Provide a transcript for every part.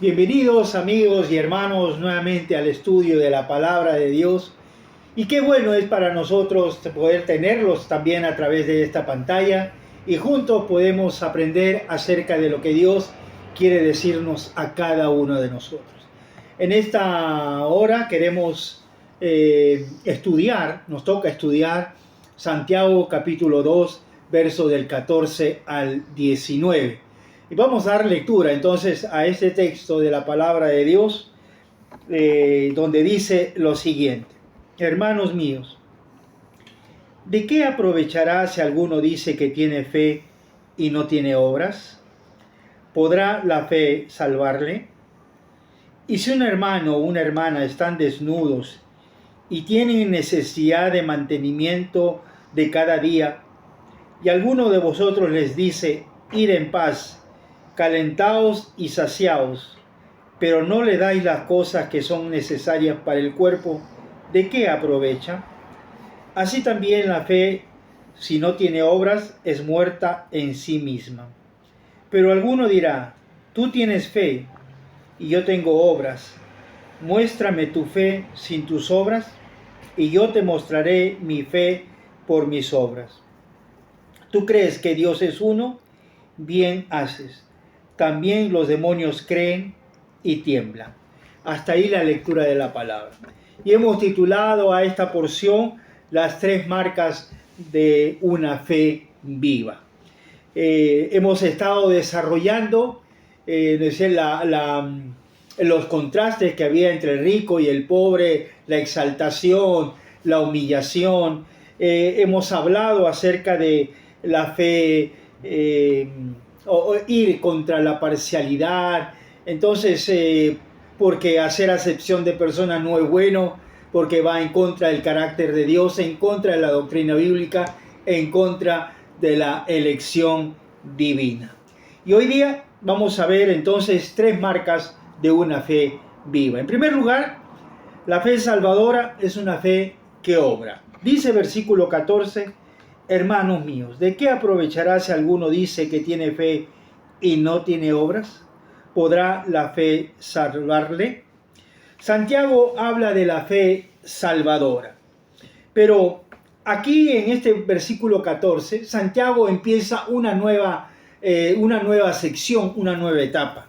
Bienvenidos amigos y hermanos nuevamente al estudio de la palabra de Dios. Y qué bueno es para nosotros poder tenerlos también a través de esta pantalla y juntos podemos aprender acerca de lo que Dios quiere decirnos a cada uno de nosotros. En esta hora queremos nos toca estudiar Santiago capítulo 2, verso del 14 al 19. Y vamos a dar lectura entonces a este texto de la palabra de Dios, donde dice lo siguiente: Hermanos míos, ¿de qué aprovechará si alguno dice que tiene fe y no tiene obras? ¿Podrá la fe salvarle? Y si un hermano o una hermana están desnudos y tienen necesidad de mantenimiento de cada día, y alguno de vosotros les dice: id en paz, calentaos y saciaos, pero no le dais las cosas que son necesarias para el cuerpo, ¿de qué aprovecha? Así también la fe, si no tiene obras, es muerta en sí misma. Pero alguno dirá: tú tienes fe y yo tengo obras. Muéstrame tu fe sin tus obras, y yo te mostraré mi fe por mis obras. ¿Tú crees que Dios es uno? Bien haces. También los demonios creen y tiemblan. Hasta ahí la lectura de la palabra. Y hemos titulado a esta porción las 3 marcas de una fe viva. Hemos estado desarrollando los contrastes que había entre el rico y el pobre, la exaltación, la humillación. Hemos hablado acerca de la fe, o ir contra la parcialidad. Entonces, porque hacer acepción de personas no es bueno, porque va en contra del carácter de Dios, en contra de la doctrina bíblica, en contra de la elección divina. Y hoy día vamos a ver entonces 3 marcas de una fe viva. En primer lugar, la fe salvadora es una fe que obra. Dice versículo 14: hermanos míos, ¿de qué aprovechará si alguno dice que tiene fe y no tiene obras? ¿Podrá la fe salvarle? Santiago habla de la fe salvadora. Pero aquí en este versículo 14, Santiago empieza una nueva sección, una nueva etapa.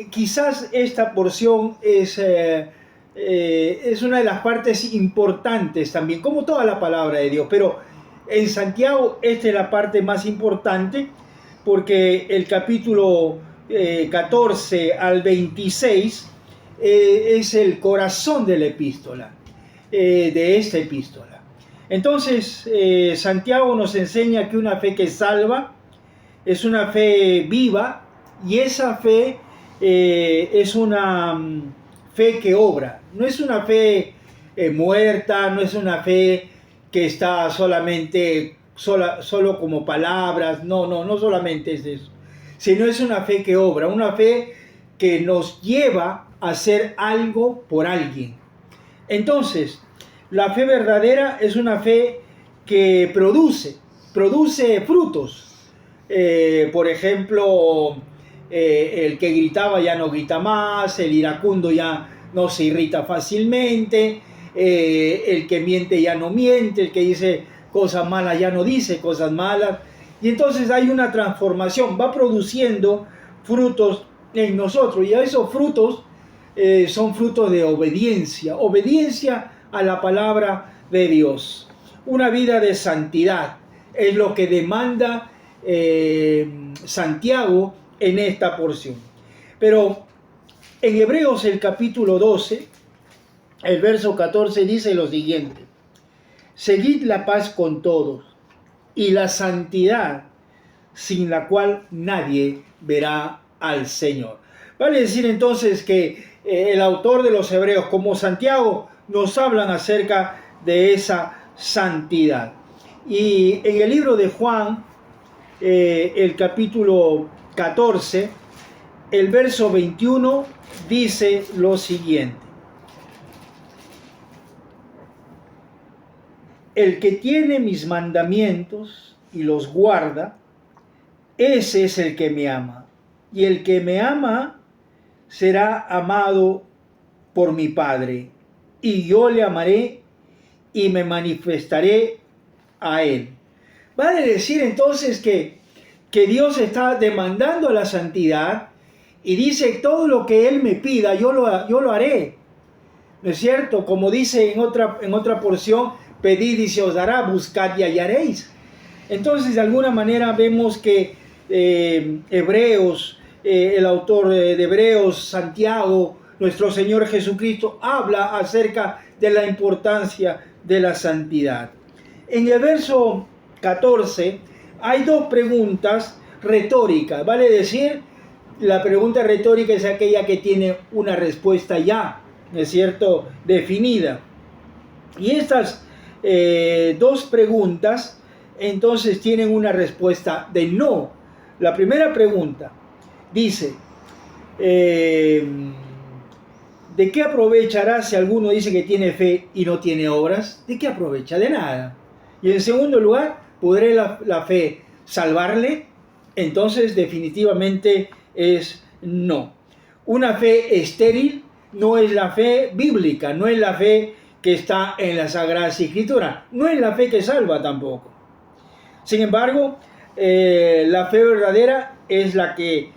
Quizás esta porción es una de las partes importantes también, como toda la palabra de Dios, pero en Santiago esta es la parte más importante, porque el capítulo 14 al 26 es el corazón de la epístola, de esta epístola. Entonces, Santiago nos enseña que una fe que salva es una fe viva, y esa fe es una fe que obra. No es una fe muerta, no es una fe que está solo como palabras. No solamente es eso, sino es una fe que obra, una fe que nos lleva a hacer algo por alguien. Entonces, la fe verdadera es una fe que produce frutos. Por ejemplo, el que gritaba ya no grita más, el iracundo ya no se irrita fácilmente, el que miente ya no miente, el que dice cosas malas ya no dice cosas malas. Y entonces hay una transformación, va produciendo frutos en nosotros, y a esos frutos son frutos de obediencia a la palabra de Dios. Una vida de santidad es lo que demanda Santiago en esta porción. Pero en Hebreos el capítulo 12, el verso 14 dice lo siguiente: seguid la paz con todos y la santidad, sin la cual nadie verá al Señor. Vale decir entonces que el autor de los Hebreos, como Santiago, nos hablan acerca de esa santidad. Y en el libro de Juan, el capítulo 14, el verso 21 dice lo siguiente: el que tiene mis mandamientos y los guarda, ese es el que me ama. y el que me ama será amado por mi Padre, y yo le amaré y me manifestaré a él. Vale decir entonces que Dios está demandando la santidad y dice: todo lo que Él me pida, yo lo haré. ¿No es cierto? Como dice en otra porción: pedid y se os dará, buscad y hallaréis. Entonces, de alguna manera vemos que Hebreos, el autor de Hebreos, Santiago, nuestro Señor Jesucristo, habla acerca de la importancia de la santidad. En el verso 14 hay dos preguntas retóricas. Vale decir, la pregunta retórica es aquella que tiene una respuesta ya, ¿no es cierto?, definida. Y estas dos preguntas entonces tienen una respuesta de no. La primera pregunta dice: ¿de qué aprovechará si alguno dice que tiene fe y no tiene obras? ¿De qué aprovecha? De nada. Y en segundo lugar, ¿podrá la fe salvarle? Entonces definitivamente es no. Una fe estéril no es la fe bíblica, no es la fe que está en la Sagrada Escritura, no es la fe que salva tampoco. Sin embargo, la fe verdadera es la que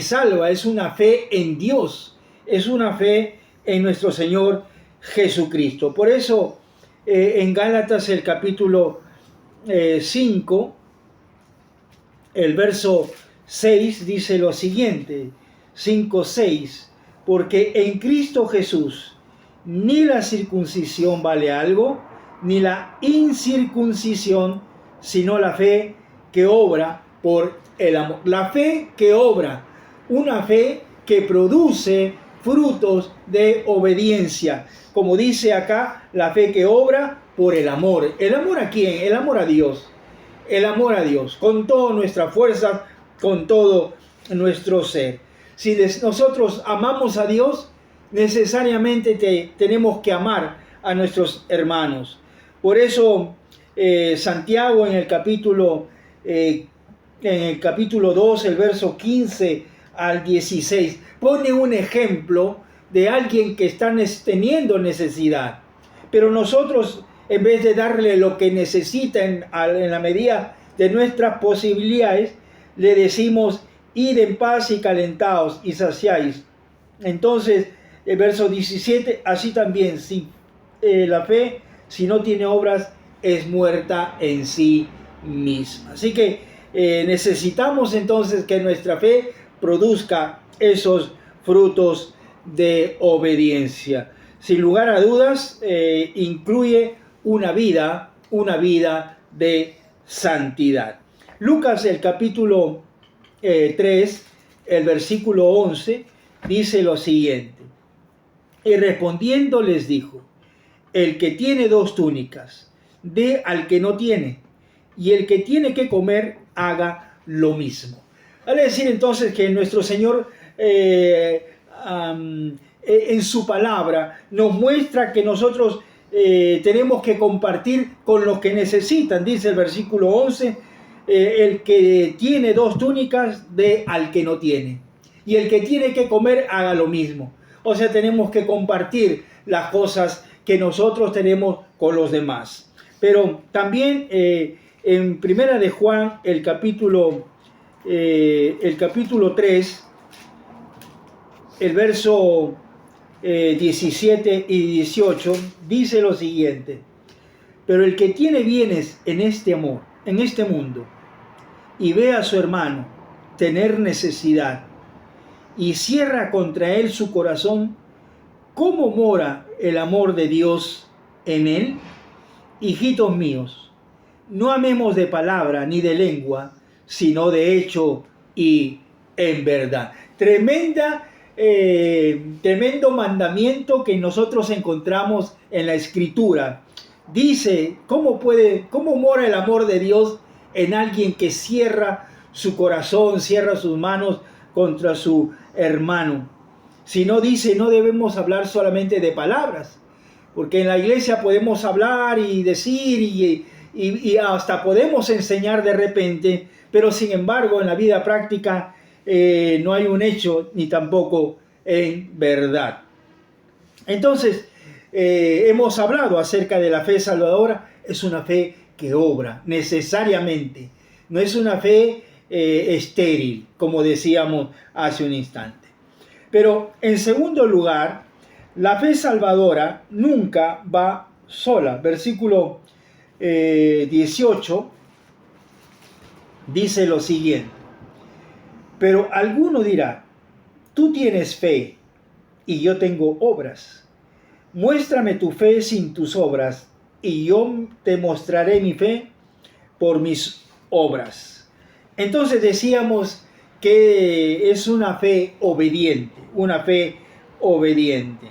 salva, es una fe en Dios, es una fe en nuestro Señor Jesucristo. Por eso, en Gálatas, el capítulo 5, el verso 6 dice lo siguiente: 5:6, porque en Cristo Jesús ni la circuncisión vale algo, ni la incircuncisión, sino la fe que obra por el amor. La fe que obra, una fe que produce frutos de obediencia. Como dice acá, la fe que obra por el amor. ¿El amor a quién? El amor a Dios. El amor a Dios, con toda nuestra fuerza, con todo nuestro ser. Si nosotros amamos a Dios, necesariamente tenemos que amar a nuestros hermanos. Por eso Santiago en el capítulo 2, el verso 15 al 16, pone un ejemplo de alguien que está teniendo necesidad. Pero nosotros, en vez de darle lo que necesita en la medida de nuestras posibilidades, le decimos: id en paz y calentaos y saciáis. Entonces, el verso 17, así también, si la fe, si no tiene obras, es muerta en sí misma. Así que necesitamos entonces que nuestra fe produzca esos frutos de obediencia. Sin lugar a dudas, incluye una vida de santidad. Lucas, el capítulo 3, el versículo 11, dice lo siguiente: y respondiendo les dijo: el que tiene 2 túnicas, dé al que no tiene, y el que tiene que comer, haga lo mismo. Vale decir entonces que nuestro Señor en su palabra nos muestra que nosotros tenemos que compartir con los que necesitan. Dice el versículo 11: el que tiene 2 túnicas, dé al que no tiene, y el que tiene que comer, haga lo mismo. O sea, tenemos que compartir las cosas que nosotros tenemos con los demás. Pero también en Primera de Juan, el capítulo 3, el verso 17 y 18, dice lo siguiente: pero el que tiene bienes en este mundo, y ve a su hermano tener necesidad, y cierra contra él su corazón, ¿cómo mora el amor de Dios en él? Hijitos míos, no amemos de palabra ni de lengua, sino de hecho y en verdad. Tremendo mandamiento que nosotros encontramos en la Escritura. Dice: ¿cómo mora el amor de Dios en alguien que cierra su corazón, cierra sus manos contra su hermano? Si no, dice, no debemos hablar solamente de palabras, porque en la iglesia podemos hablar y decir y hasta podemos enseñar de repente, pero sin embargo en la vida práctica no hay un hecho ni tampoco en verdad. Entonces, hemos hablado acerca de la fe salvadora. Es una fe que obra necesariamente. No es una fe estéril, como decíamos hace un instante. Pero en segundo lugar, la fe salvadora nunca va sola. Versículo 18 dice lo siguiente: pero alguno dirá, tú tienes fe y yo tengo obras. Muéstrame tu fe sin tus obras y yo te mostraré mi fe por mis obras. Entonces decíamos que es una fe obediente, una fe obediente.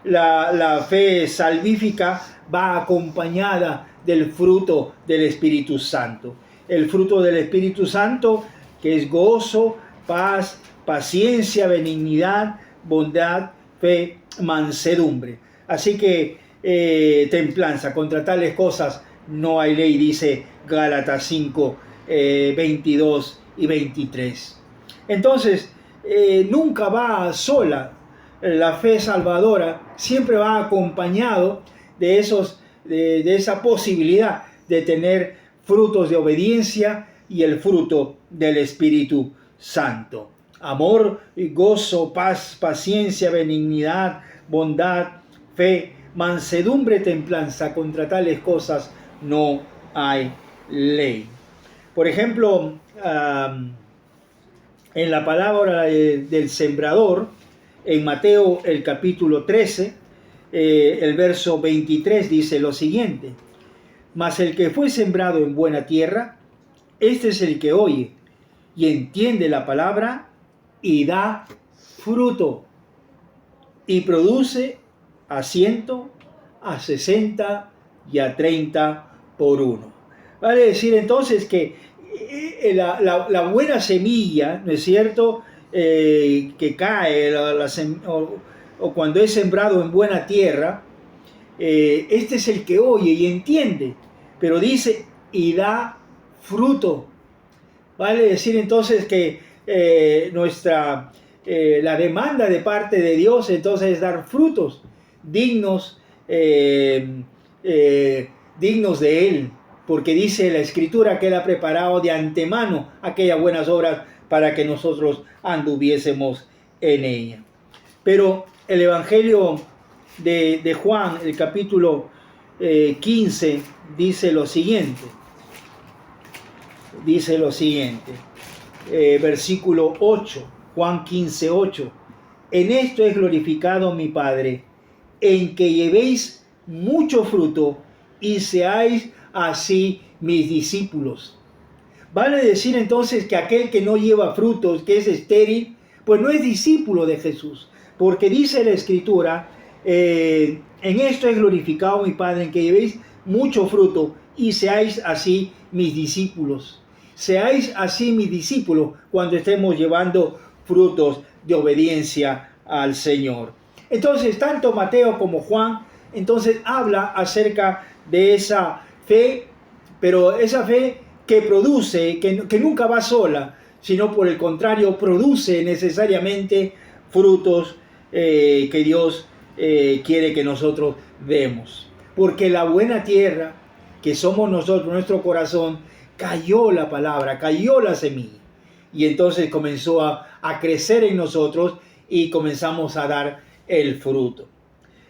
La fe salvífica va acompañada del fruto del Espíritu Santo. El fruto del Espíritu Santo, que es gozo, paz, paciencia, benignidad, bondad, fe, mansedumbre. Así que templanza, contra tales cosas no hay ley, dice Gálatas 5, 22 y 23. Entonces, nunca va sola. La fe salvadora siempre va acompañado de esa posibilidad de tener frutos de obediencia y el fruto del Espíritu Santo. Amor, gozo, paz, paciencia, benignidad, bondad, fe, mansedumbre, templanza. Contra tales cosas no hay ley. Por ejemplo, en la parábola del sembrador, en Mateo el capítulo 13, el verso 23 dice lo siguiente: mas el que fue sembrado en buena tierra, este es el que oye y entiende la palabra y da fruto, y produce a 100, a 60 y a 30 por uno. Vale decir entonces que la buena semilla, ¿no es cierto?, que cae o cuando es sembrado en buena tierra, este es el que oye y entiende, pero dice y da fruto. Vale decir entonces que la demanda de parte de Dios entonces es dar frutos dignos, dignos de Él, porque dice la Escritura que Él ha preparado de antemano aquellas buenas obras para que nosotros anduviésemos en ella. Pero el Evangelio de Juan, el capítulo 15, dice lo siguiente. Dice lo siguiente, versículo 8, Juan 15, 8. En esto es glorificado mi Padre, en que llevéis mucho fruto y seáis así mis discípulos. Vale decir entonces que aquel que no lleva frutos, que es estéril, pues no es discípulo de Jesús. Porque dice la Escritura, en esto es glorificado mi Padre, en que llevéis mucho fruto y seáis así mis discípulos. Seáis así mis discípulos cuando estemos llevando frutos de obediencia al Señor. Entonces, tanto Mateo como Juan, entonces habla acerca de esa fe, pero esa fe que produce, que nunca va sola, sino por el contrario, produce necesariamente frutos que Dios quiere que nosotros demos. Porque la buena tierra, que somos nosotros, nuestro corazón, cayó la palabra, cayó la semilla. Y entonces comenzó a crecer en nosotros y comenzamos a dar el fruto.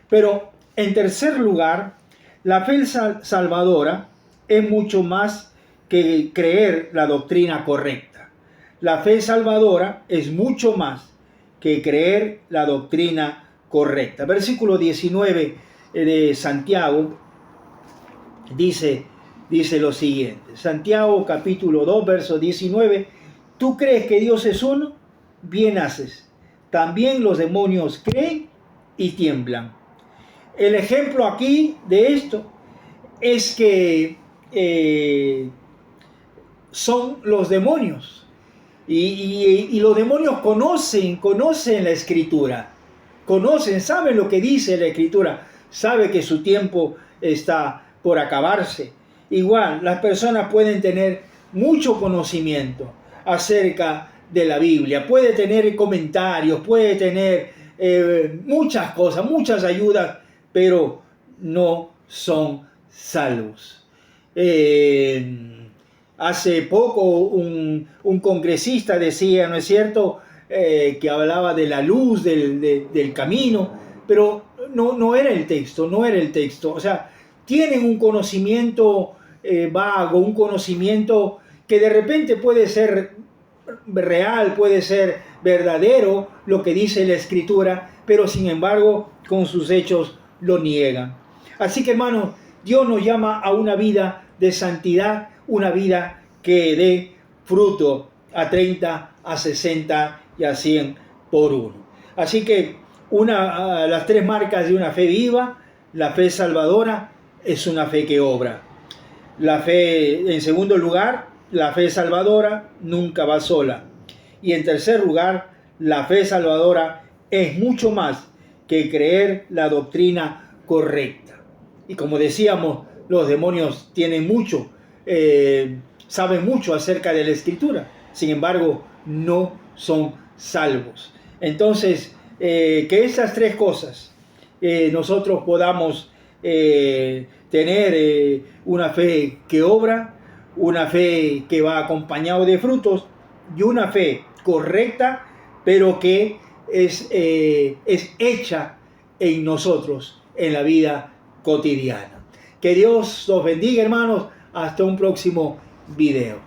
Pero en tercer lugar, la fe salvadora es mucho más que creer la doctrina correcta. La fe salvadora es mucho más que creer la doctrina correcta. Versículo 19 de Santiago dice lo siguiente. Santiago capítulo 2, verso 19. ¿Tú crees que Dios es uno? Bien haces. También los demonios creen y tiemblan. El ejemplo aquí de esto es que son los demonios. Y los demonios conocen la Escritura. Saben lo que dice la Escritura. Sabe que su tiempo está por acabarse. Igual, las personas pueden tener mucho conocimiento acerca de la Biblia, puede tener comentarios, puede tener muchas cosas, muchas ayudas, pero no son salvos. Hace poco un congresista decía, ¿no es cierto?, que hablaba de la luz del camino, pero no era el texto, no era el texto. O sea, tienen un conocimiento vago, un conocimiento que de repente puede ser real, puede ser verdadero lo que dice la Escritura, pero sin embargo con sus hechos lo niegan. Así que, hermanos, Dios nos llama a una vida de santidad, una vida que dé fruto a 30, a 60 y a 100 por uno. Así que las tres marcas de una fe viva: la fe salvadora es una fe que obra. La fe, en segundo lugar, la fe salvadora nunca va sola. Y en tercer lugar, la fe salvadora es mucho más que creer la doctrina correcta. Y como decíamos, los demonios tienen mucho, saben mucho acerca de la Escritura. Sin embargo, no son salvos. Entonces, que estas tres cosas nosotros podamos tener una fe que obra, una fe que va acompañado de frutos y una fe correcta, pero que es hecha en nosotros, en la vida cotidiana. Que Dios los bendiga, hermanos. Hasta un próximo video.